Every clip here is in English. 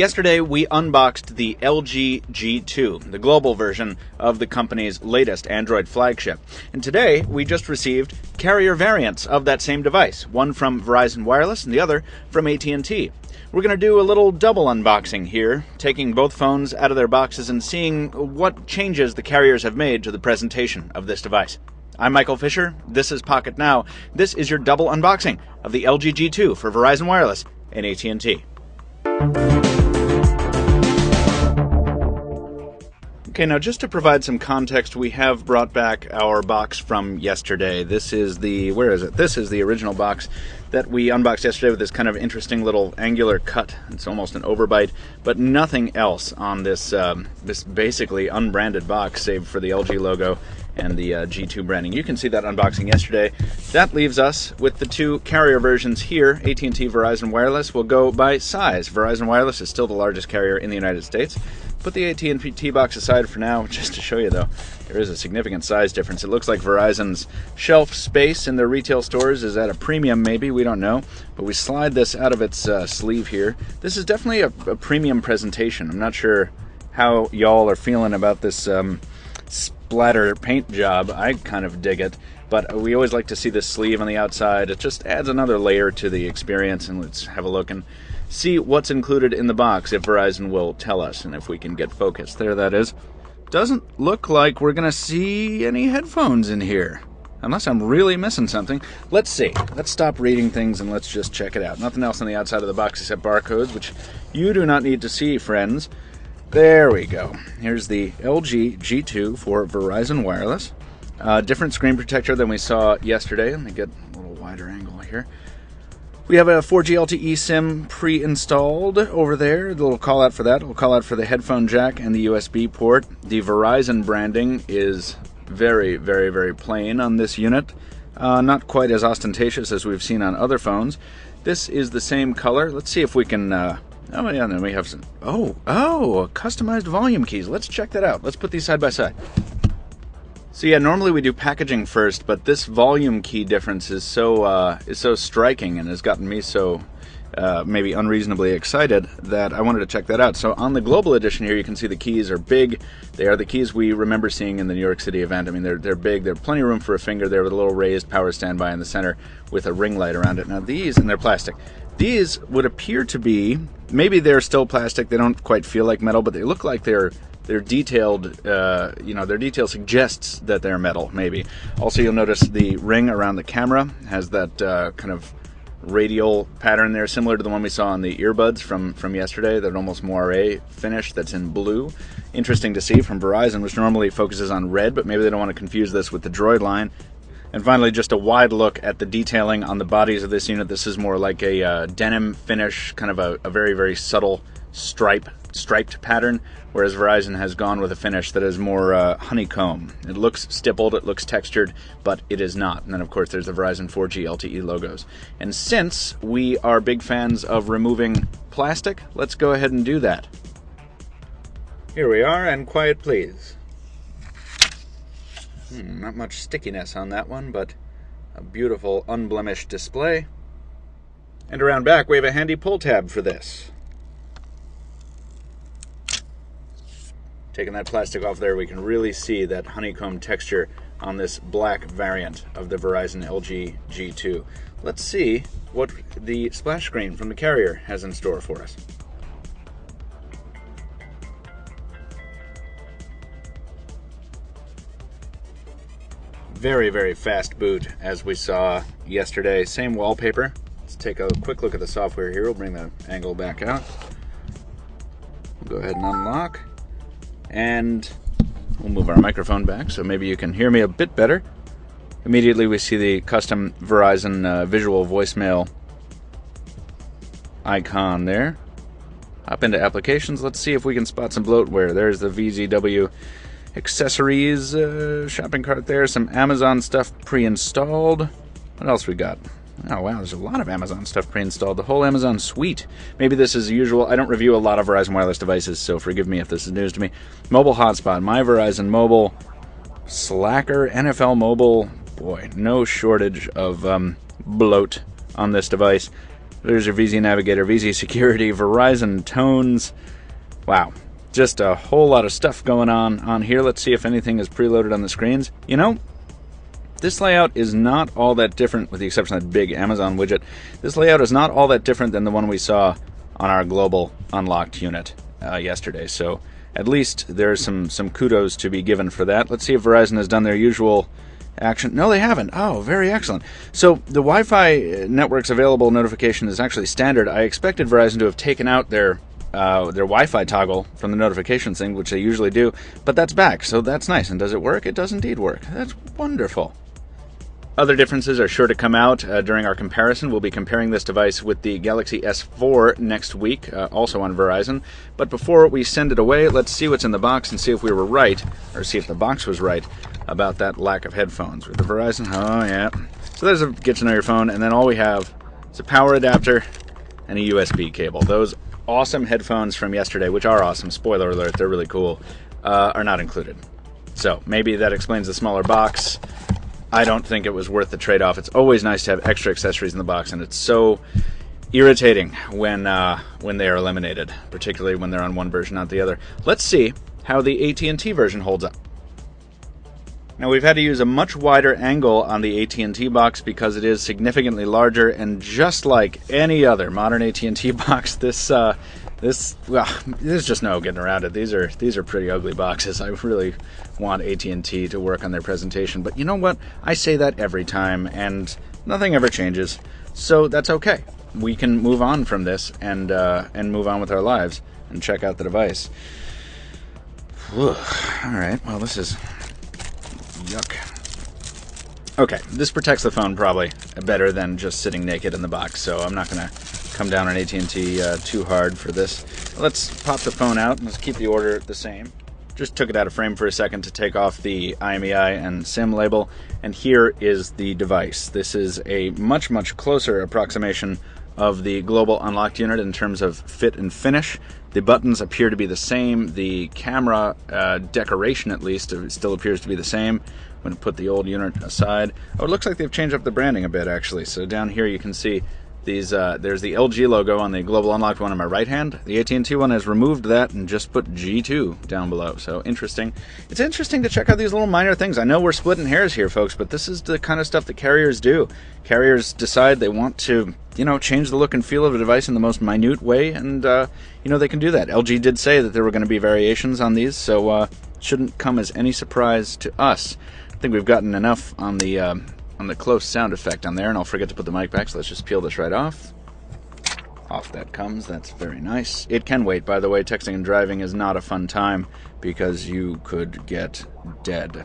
Yesterday, we unboxed the LG G2, the global version of the company's latest Android flagship. And today, we just received carrier variants of that same device, one from Verizon Wireless and the other from AT&T. We're going to do a little double unboxing here, taking both phones out of their boxes and seeing what changes the carriers have made to the presentation of this device. I'm Michael Fisher, this is Pocket Now. This is your double unboxing of the LG G2 for Verizon Wireless and AT&T. Okay, now just to provide some context, we have brought back our box from yesterday. This is the, where is it? This is the original box that we unboxed yesterday with this kind of interesting little angular cut. It's almost an overbite, but nothing else on this this basically unbranded box save for the LG logo and the G2 branding. You can see that unboxing yesterday. That leaves us with the two carrier versions here. AT&T Verizon Wireless will go by size. Verizon Wireless is still the largest carrier in the United States. Put the AT&T box aside for now, just to show you though, there is a significant size difference. It looks like Verizon's shelf space in their retail stores is at a premium maybe, we don't know. But we slide this out of its sleeve here. This is definitely a premium presentation. I'm not sure how y'all are feeling about this splatter paint job. I kind of dig it, but we always like to see this sleeve on the outside. It just adds another layer to the experience, and let's have a look and see what's included in the box if Verizon will tell us and if we can get focus. There that is. Doesn't look like we're gonna see any headphones in here, unless I'm really missing something. Let's see. Let's stop reading things and let's just check it out. Nothing else on the outside of the box except barcodes, which you do not need to see, friends. There we go. Here's the LG G2 for Verizon Wireless. Different screen protector than we saw yesterday. Let me get a little wider angle here. We have a 4G LTE SIM pre-installed over there. A little call out for that. We'll call out for the headphone jack and the USB port. The Verizon branding is very, very, very plain on this unit. Not quite as ostentatious as we've seen on other phones. This is the same color. Let's see if we can... oh yeah, and then we have some... Oh, customized volume keys. Let's check that out. Let's put these side by side. So yeah, normally we do packaging first, but this volume key difference is so striking and has gotten me so maybe unreasonably excited that I wanted to check that out. So on the global edition here, you can see the keys are big. They are the keys we remember seeing in the New York City event. I mean, they're big. There's plenty of room for a finger there with a little raised power standby in the center with a ring light around it. Now these, and they're plastic. These would appear to be, maybe they're still plastic. They don't quite feel like metal, but they look like they're detailed, their detail suggests that they're metal, maybe. Also, you'll notice the ring around the camera has that kind of radial pattern there, similar to the one we saw on the earbuds from yesterday, that almost moire finish that's in blue. Interesting to see from Verizon, which normally focuses on red, but maybe they don't want to confuse this with the Droid line. And finally, just a wide look at the detailing on the bodies of this unit. This is more like a denim finish, kind of a very, very subtle striped pattern, whereas Verizon has gone with a finish that is more honeycomb. It looks stippled, it looks textured, but it is not. And then of course there's the Verizon 4G LTE logos. And since we are big fans of removing plastic, let's go ahead and do that. Here we are, and quiet please. Not much stickiness on that one, but a beautiful unblemished display. And around back we have a handy pull tab for this. Taking that plastic off there, we can really see that honeycomb texture on this black variant of the Verizon LG G2. Let's see what the splash screen from the carrier has in store for us. Very, very fast boot, as we saw yesterday. Same wallpaper. Let's take a quick look at the software here. We'll bring the angle back out. We'll go ahead and unlock. And we'll move our microphone back so maybe you can hear me a bit better. Immediately we see the custom Verizon visual voicemail icon there. Hop into applications. Let's see if we can spot some bloatware. There's the VZW accessories shopping cart there. Some Amazon stuff pre-installed. What else we got? Oh wow, there's a lot of Amazon stuff pre-installed. The whole Amazon suite. Maybe this is usual. I don't review a lot of Verizon Wireless devices, so forgive me if this is news to me. Mobile hotspot, My Verizon Mobile, Slacker, NFL Mobile. Boy, no shortage of bloat on this device. There's your VZ Navigator, VZ Security, Verizon Tones. Wow, just a whole lot of stuff going on here. Let's see if anything is preloaded on the screens. You know, this layout is not all that different, with the exception of that big Amazon widget. This layout is not all that different than the one we saw on our global unlocked unit yesterday. So at least there's some kudos to be given for that. Let's see if Verizon has done their usual action. No, they haven't. Oh, very excellent. So the Wi-Fi networks available notification is actually standard. I expected Verizon to have taken out their Wi-Fi toggle from the notifications thing, which they usually do, but that's back, so that's nice. And does it work? It does indeed work. That's wonderful. Other differences are sure to come out during our comparison. We'll be comparing this device with the Galaxy S4 next week, also on Verizon. But before we send it away, let's see what's in the box and see if we were right, or see if the box was right, about that lack of headphones. With the Verizon, oh yeah. So there's a get to know your phone, and then all we have is a power adapter and a USB cable. Those awesome headphones from yesterday, which are awesome, spoiler alert, they're really cool, are not included. So maybe that explains the smaller box. I don't think it was worth the trade-off. It's always nice to have extra accessories in the box, and it's so irritating when they are eliminated, particularly when they're on one version, not the other. Let's see how the AT&T version holds up. Now, we've had to use a much wider angle on the AT&T box because it is significantly larger, and just like any other modern AT&T box, well, there's just no getting around it. These are pretty ugly boxes. I really want AT&T to work on their presentation, but you know what? I say that every time, and nothing ever changes, so that's okay. We can move on from this and move on with our lives and check out the device. All right. Well, this is yuck. Okay, this protects the phone probably better than just sitting naked in the box, so I'm not going to come down on AT&T too hard for this. Let's pop the phone out and let's keep the order the same. Just took it out of frame for a second to take off the IMEI and SIM label, and here is the device. This is a much, much closer approximation of the global unlocked unit in terms of fit and finish. The buttons appear to be the same. The camera decoration, at least, still appears to be the same. I'm going to put the old unit aside. Oh, it looks like they've changed up the branding a bit, actually. So down here you can see these. There's the LG logo on the global unlocked one on my right hand. The AT&T one has removed that and just put G2 down below. So interesting. It's interesting to check out these little minor things. I know we're splitting hairs here, folks, but this is the kind of stuff that carriers do. Carriers decide they want to, change the look and feel of a device in the most minute way, and they can do that. LG did say that there were going to be variations on these, so shouldn't come as any surprise to us. I think we've gotten enough on the close sound effect on there, and I'll forget to put the mic back, so let's just peel this right off. Off that comes. That's very nice. It can wait, by the way. Texting and driving is not a fun time because you could get dead.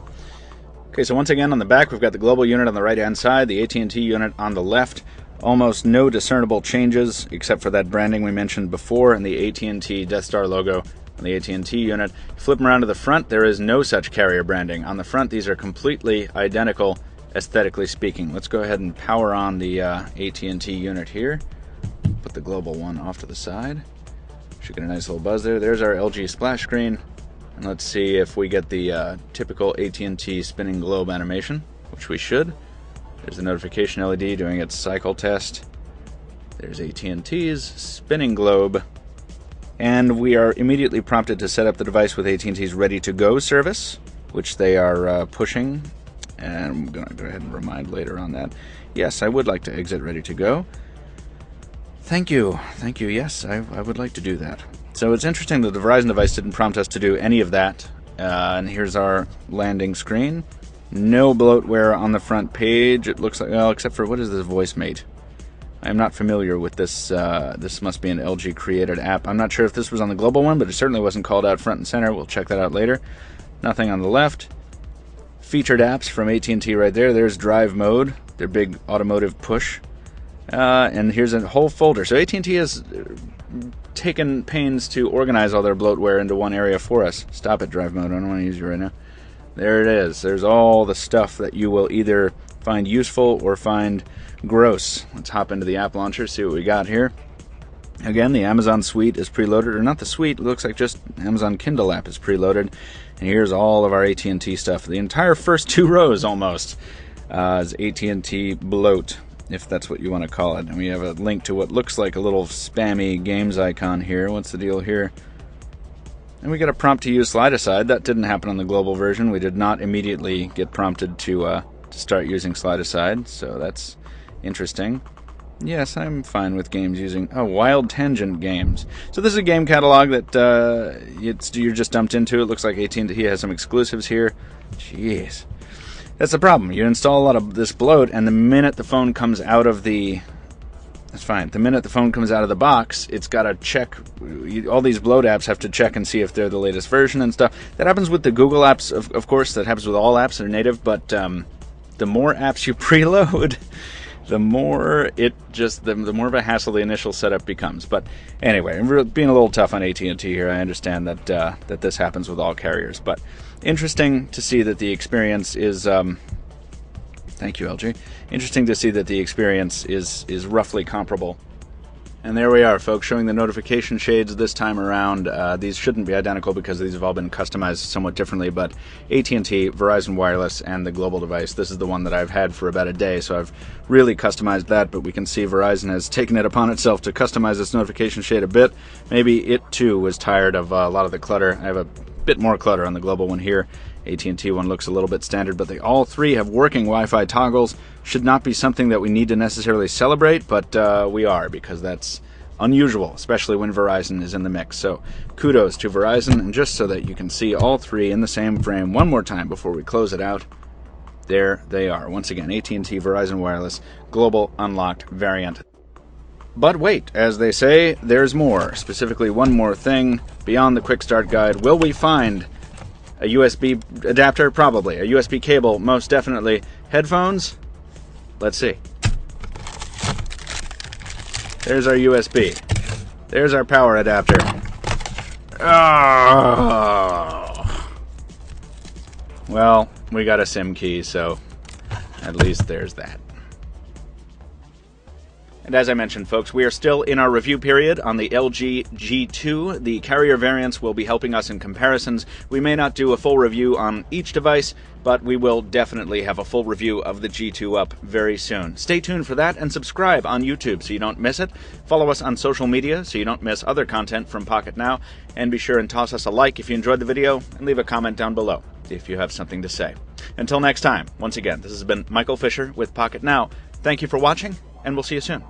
Okay, so once again on the back we've got the global unit on the right hand side, the AT&T unit on the left. Almost no discernible changes except for that branding we mentioned before and the AT&T Death Star logo on the AT&T unit. Flip them around to the front, there is no such carrier branding. On the front, these are completely identical, aesthetically speaking. Let's go ahead and power on the AT&T unit here. Put the global one off to the side. Should get a nice little buzz there. There's our LG splash screen. And let's see if we get the typical AT&T spinning globe animation, which we should. There's the notification LED doing its cycle test. There's AT&T's spinning globe. And we are immediately prompted to set up the device with AT&T's Ready to Go service, which they are pushing. And I'm going to go ahead and remind later on that. Yes, I would like to exit Ready to Go. Thank you. Thank you. Yes, I would like to do that. So it's interesting that the Verizon device didn't prompt us to do any of that. And here's our landing screen. No bloatware on the front page. It looks like, well, except for, what is this VoiceMate? I'm not familiar with this. This must be an LG created app. I'm not sure if this was on the global one, but it certainly wasn't called out front and center. We'll check that out later. Nothing on the left. Featured apps from AT&T right there. There's Drive Mode, their big automotive push. And here's a whole folder. So AT&T has taken pains to organize all their bloatware into one area for us. Stop it, Drive Mode. I don't want to use you right now. There it is. There's all the stuff that you will either find useful or find gross. Let's hop into the app launcher, see what we got here. Again, the Amazon Suite is preloaded, or not the Suite, it looks like just Amazon Kindle app is preloaded. And here's all of our AT&T stuff. The entire first two rows almost is AT&T bloat. if that's what you want to call it. And we have a link to what looks like a little spammy games icon here. What's the deal here? And we got a prompt to use slide aside. That didn't happen on the global version. We did not immediately get prompted to start using slide aside, so that's interesting. Yes, I'm fine with games using Wild Tangent Games. So this is a game catalog that you're just dumped into. It looks like AT&T has some exclusives here. Jeez. That's the problem. You install a lot of this bloat, and the minute the phone comes out of the... That's fine. The minute the phone comes out of the box, it's got to check... all these bloat apps have to check and see if they're the latest version and stuff. That happens with the Google apps, of course. That happens with all apps that are native, but the more apps you preload... the more the more of a hassle the initial setup becomes. But anyway, I'm being a little tough on AT&T here. I understand that that this happens with all carriers, but interesting to see that the experience is. Thank you, LG. Interesting to see that the experience is roughly comparable. And there we are, folks, showing the notification shades this time around. These shouldn't be identical because these have all been customized somewhat differently, but AT&T, Verizon Wireless, and the global device, this is the one that I've had for about a day, so I've really customized that, but we can see Verizon has taken it upon itself to customize its notification shade a bit. Maybe it, too, was tired of a lot of the clutter. I have a bit more clutter on the global one here. AT&T one looks a little bit standard, but they all three have working Wi-Fi toggles. Should not be something that we need to necessarily celebrate, but we are, because that's unusual, especially when Verizon is in the mix. So kudos to Verizon, and just so that you can see all three in the same frame one more time before we close it out, there they are. Once again, AT&T Verizon Wireless Global Unlocked variant. But wait, as they say, there's more. Specifically, one more thing beyond the quick start guide. Will we find a USB adapter? Probably. A USB cable? Most definitely. Headphones? Let's see. There's our USB. There's our power adapter. Oh. Well, we got a SIM key, so at least there's that. And as I mentioned, folks, we are still in our review period on the LG G2. The carrier variants will be helping us in comparisons. We may not do a full review on each device, but we will definitely have a full review of the G2 up very soon. Stay tuned for that, and subscribe on YouTube so you don't miss it. Follow us on social media so you don't miss other content from Pocket Now. And be sure and toss us a like if you enjoyed the video, and leave a comment down below if you have something to say. Until next time, once again, this has been Michael Fisher with Pocket Now. Thank you for watching, and we'll see you soon.